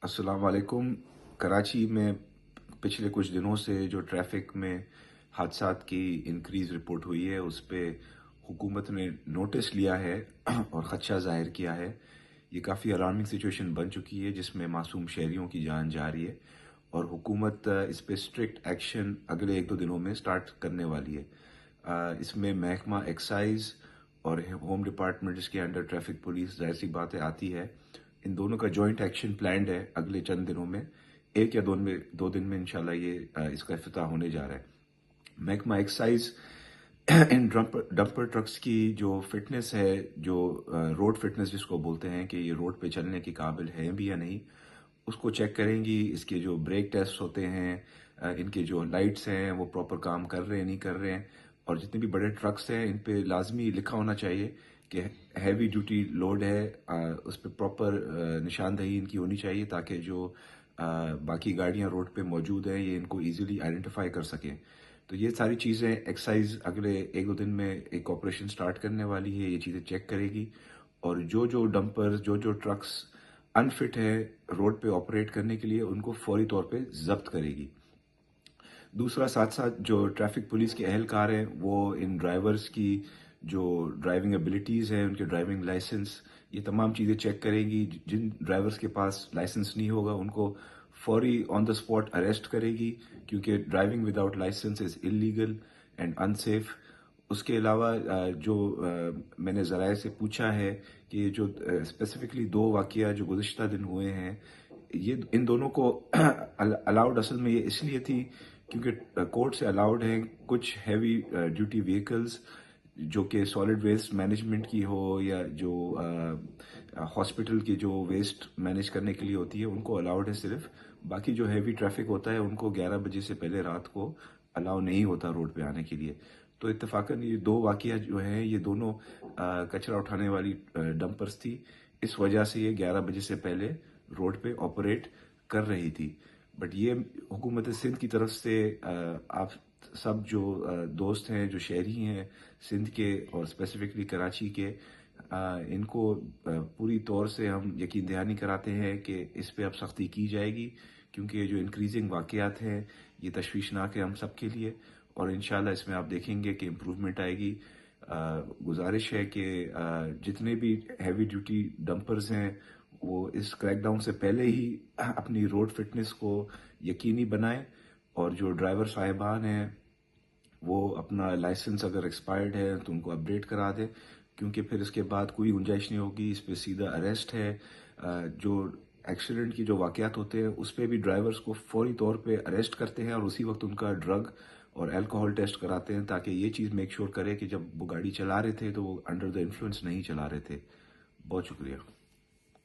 السلام علیکم۔ کراچی میں پچھلے کچھ دنوں سے جو ٹریفک میں حادثات کی انکریز رپورٹ ہوئی ہے اس پہ حکومت نے نوٹس لیا ہے اور خدشہ ظاہر کیا ہے۔ یہ کافی الارمنگ سچویشن بن چکی ہے جس میں معصوم شہریوں کی جان جا رہی ہے اور حکومت اس پہ اسٹرکٹ ایکشن اگلے ایک دو دنوں میں سٹارٹ کرنے والی ہے۔ اس میں محکمہ ایکسائز اور ہوم ڈپارٹمنٹ جس کے انڈر ٹریفک پولیس ظاہر سی باتیں آتی ہے، ان دونوں کا جوائنٹ ایکشن پلانڈ ہے اگلے چند دنوں میں، ایک یا دو دن میں انشاءاللہ یہ اس کا افتتاح ہونے جا رہا ہے۔ محکمہ ایکسائز ان ڈمپر ٹرکس کی جو فٹنس ہے، جو روڈ فٹنس جس کو بولتے ہیں کہ یہ روڈ پہ چلنے کے قابل ہیں بھی یا نہیں، اس کو چیک کریں گی۔ اس کے جو بریک ٹیسٹ ہوتے ہیں، ان کے جو لائٹس ہیں وہ پراپر کام کر رہے ہیں نہیں کر رہے ہیں، اور جتنے بھی بڑے ٹرکس ہیں ان پہ لازمی لکھا ہونا چاہیے کہ ہیوی ڈیوٹی لوڈ ہے، اس پہ پراپر نشاندہی ان کی ہونی چاہیے تاکہ جو باقی گاڑیاں روڈ پہ موجود ہیں یہ ان کو ایزیلی آئیڈینٹیفائی کر سکیں۔ تو یہ ساری چیزیں ایکسائز اگلے ایک دو دن میں ایک آپریشن سٹارٹ کرنے والی ہے، یہ چیزیں چیک کرے گی، اور جو ڈمپرز جو ٹرکس انفٹ ہے روڈ پہ آپریٹ کرنے کے لیے ان کو فوری طور پہ ضبط کرے گی۔ دوسرا ساتھ ساتھ جو ٹریفک پولیس کے اہلکار ہیں وہ ان ڈرائیورز کی جو ڈرائیونگ ایبلٹیز ہیں، ان کے ڈرائیونگ لائسنس، یہ تمام چیزیں چیک کرے گی۔ جن ڈرائیورز کے پاس لائسنس نہیں ہوگا ان کو فوری آن دا اسپاٹ اریسٹ کرے گی، کیونکہ driving without licence is illegal and unsafe. اس کے علاوہ جو میں نے ذرائع سے پوچھا ہے کہ جو اسپیسیفکلی دو واقعہ جو گزشتہ دن ہوئے ہیں، یہ ان دونوں کو الاؤڈ اصل میں یہ اس لیے تھی کیونکہ کورٹ سے الاؤڈ ہیں کچھ ہیوی ڈیوٹی وہیکلز جو کہ سالڈ ویسٹ مینجمنٹ کی ہو یا جو ہاسپٹل کی جو ویسٹ مینیج کرنے کے لیے ہوتی ہے ان کو الاؤڈ ہے صرف، باقی جو ہیوی ٹریفک ہوتا ہے ان کو 11 بجے سے پہلے رات کو الاؤ نہیں ہوتا روڈ پہ آنے کے لیے۔ تو اتفاقاً یہ دو واقعہ جو ہیں یہ دونوں کچرا اٹھانے والی ڈمپرز تھی، اس وجہ سے یہ 11 بجے سے پہلے روڈ پہ آپریٹ کر رہی تھی۔ بٹ یہ حکومت سندھ کی طرف سے آپ سب جو دوست ہیں جو شہری ہیں سندھ کے اور اسپیسیفکلی کراچی کے، ان کو پوری طور سے ہم یقین دہانی کراتے ہیں کہ اس پہ اب سختی کی جائے گی، کیونکہ یہ جو انکریزنگ واقعات ہیں یہ تشویشناک ہے ہم سب کے لیے، اور انشاءاللہ اس میں آپ دیکھیں گے کہ امپروومنٹ آئے گی۔ گزارش ہے کہ جتنے بھی ہیوی ڈیوٹی ڈمپرز ہیں وہ اس کریک ڈاؤن سے پہلے ہی اپنی روڈ فٹنس کو یقینی بنائیں، اور جو ڈرائیور صاحبان ہیں وہ اپنا لائسنس اگر ایکسپائرڈ ہے تو ان کو اپڈیٹ کرا دیں، کیونکہ پھر اس کے بعد کوئی گنجائش نہیں ہوگی، اس پہ سیدھا اریسٹ ہے۔ جو ایکسیڈنٹ کی جو واقعات ہوتے ہیں اس پہ بھی ڈرائیورز کو فوری طور پہ اریسٹ کرتے ہیں اور اسی وقت ان کا ڈرگ اور الکوہول ٹیسٹ کراتے ہیں تاکہ یہ چیز میک شور کرے کہ جب وہ گاڑی چلا رہے تھے تو وہ انڈر دا انفلوئنس نہیں چلا رہے تھے۔ بہت شکریہ۔